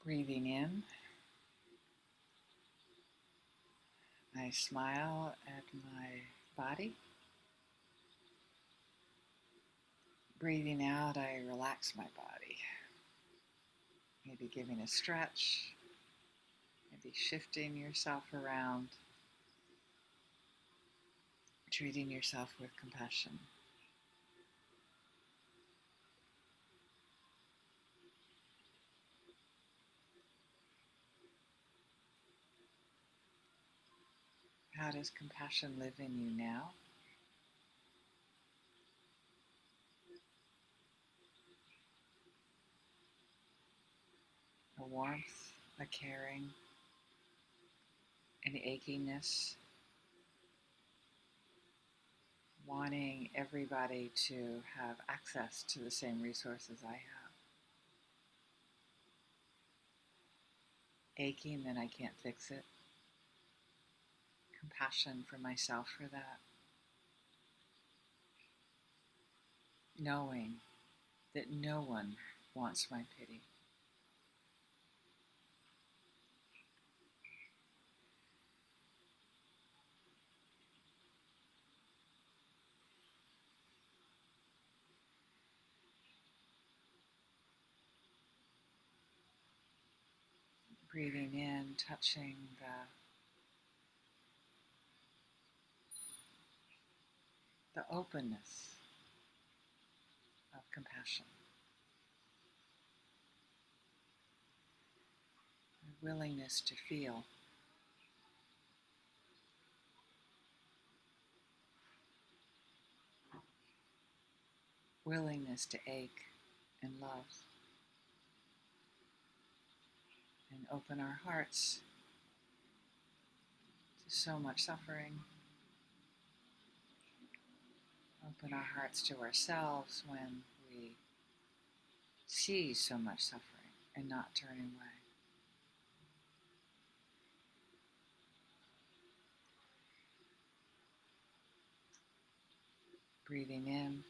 Breathing in, I smile at my body. Breathing out, I relax my body. Maybe giving a stretch, maybe shifting yourself around, treating yourself with compassion. How does compassion live in you now? A warmth, a caring, an achiness, wanting everybody to have access to the same resources I have. Aching that I can't fix it. Compassion for myself for that. Knowing that no one wants my pity. Breathing in, touching the openness of compassion, the willingness to feel, willingness to ache and love, and open our hearts to so much suffering. Open our hearts to ourselves when we see so much suffering and not turning away. Breathing in,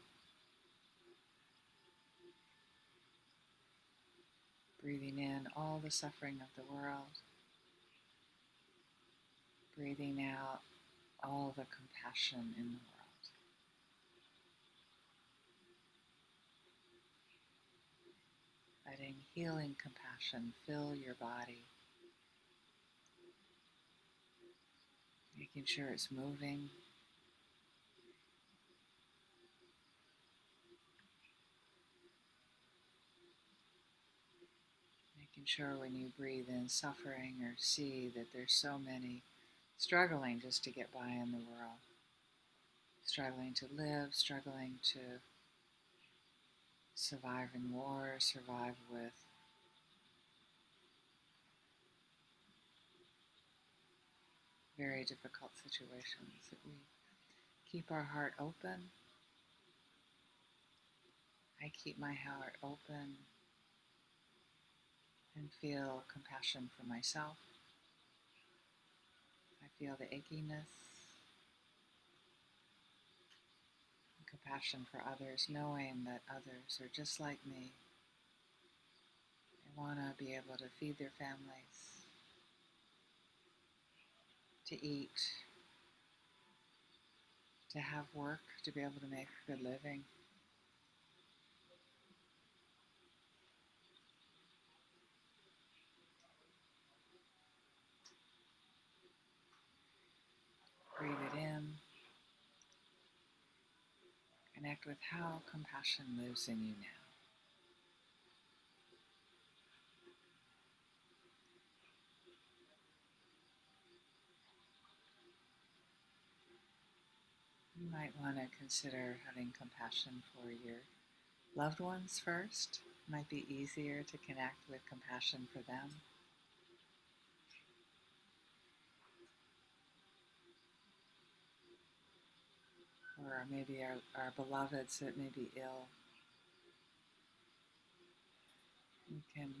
breathing in all the suffering of the world, breathing out all the compassion in the world. Letting healing compassion fill your body, making sure it's moving, making sure when you breathe in suffering or see that there's so many struggling just to get by in the world, struggling to live, struggling to survive in war, survive with very difficult situations, that we keep our heart open. I keep my heart open and feel compassion for myself. I feel the achiness, and compassion for others, knowing that others are just like me. They want to be able to feed their families, to eat, to have work, to be able to make a good living. Breathe it in. Connect with how compassion lives in you now. You might want to consider having compassion for your loved ones first. It might be easier to connect with compassion for them. Or maybe our beloveds that may be ill. We can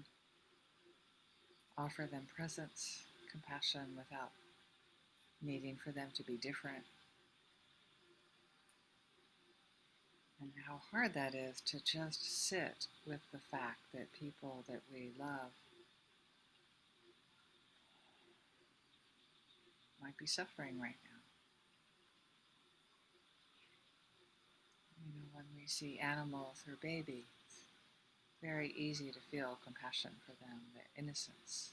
offer them presence, compassion without needing for them to be different. And how hard that is to just sit with the fact that people that we love might be suffering right now. When we see animals or babies, it's very easy to feel compassion for them, their innocence.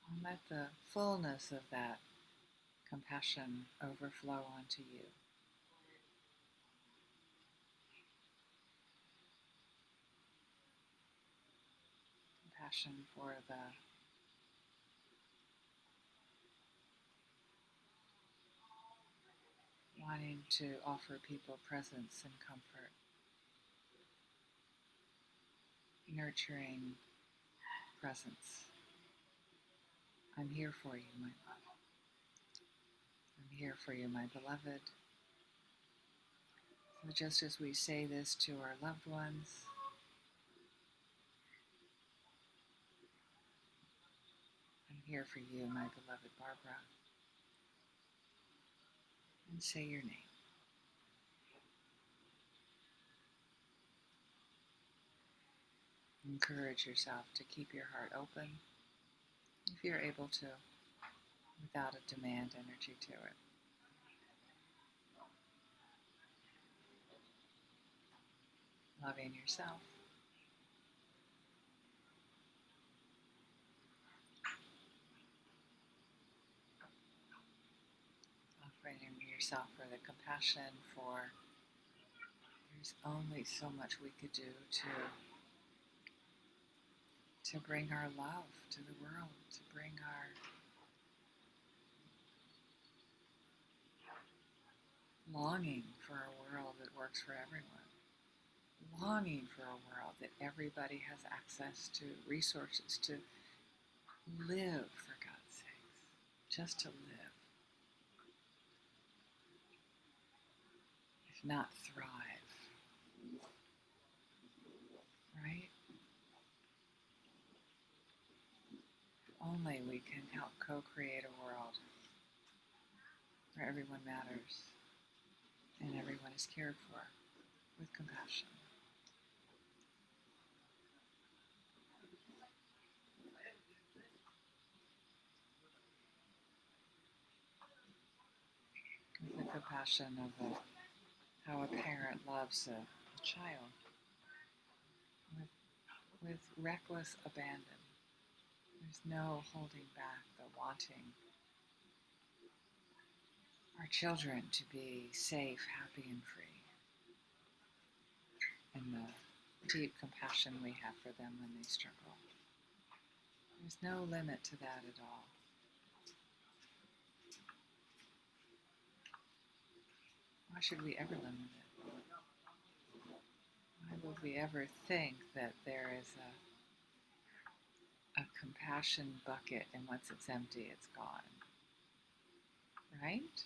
And let the fullness of that compassion overflow onto you. Compassion for the wanting to offer people presence and comfort, nurturing presence. I'm here for you, my love. I'm here for you, my beloved. So just as we say this to our loved ones, I'm here for you, my beloved Barbara, and say your name. Encourage yourself to keep your heart open, if you're able to, without a demand energy to it. Loving yourself. Offering yourself for the compassion for there's only so much we could do to bring our love to the world, to bring our longing for a world that works for everyone, longing for a world that everybody has access to resources to live, for God's sakes, just to live, if not thrive, right? Only we can help co-create a world where everyone matters and everyone is cared for with compassion. With the compassion of how a parent loves a child with reckless abandon. There's no holding back the wanting our children to be safe, happy, and free. And the deep compassion we have for them when they struggle. There's no limit to that at all. Why should we ever limit it? Why would we ever think that there is a compassion bucket and once it's empty, it's gone? Right?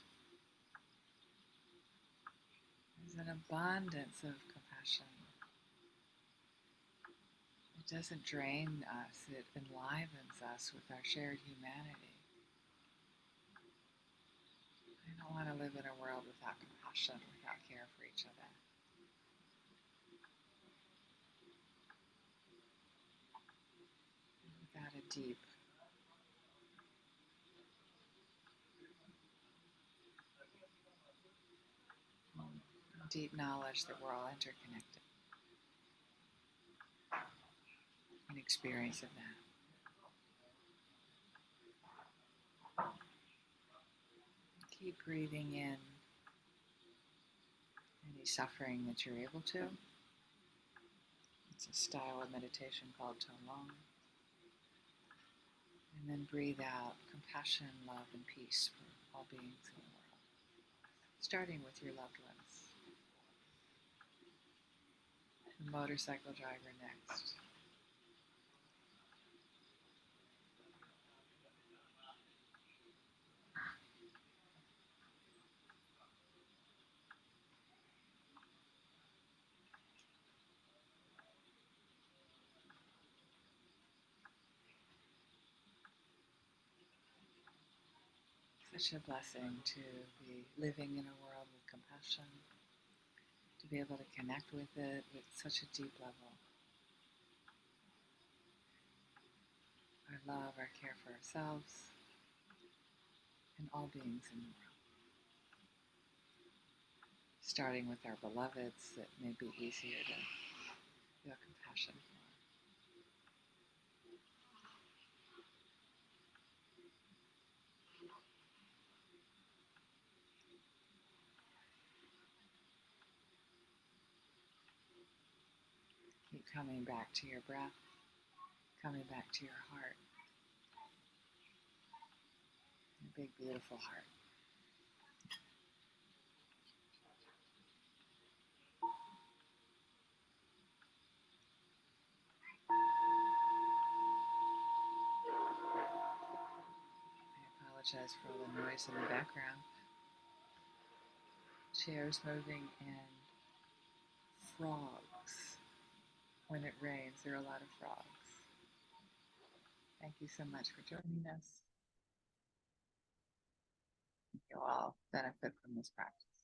There's an abundance of compassion. It doesn't drain us, it enlivens us with our shared humanity. I don't want to live in a world without compassion, without care for each other. Without a deep knowledge that we're all interconnected. An experience of that. Keep breathing in any suffering that you're able to. It's a style of meditation called Tolong. And then breathe out compassion, love, and peace for all beings in the world. Starting with your loved ones. The motorcycle driver next. Such a blessing to be living in a world with compassion, to be able to connect with it with such a deep level. Our love, our care for ourselves, and all beings in the world. Starting with our beloveds that may be easier to feel compassion for. Keep coming back to your breath, coming back to your heart, your big, beautiful heart. I apologize for all the noise in the background. Chairs moving and frogs. When it rains, there are a lot of frogs. Thank you so much for joining us. You all benefit from this practice.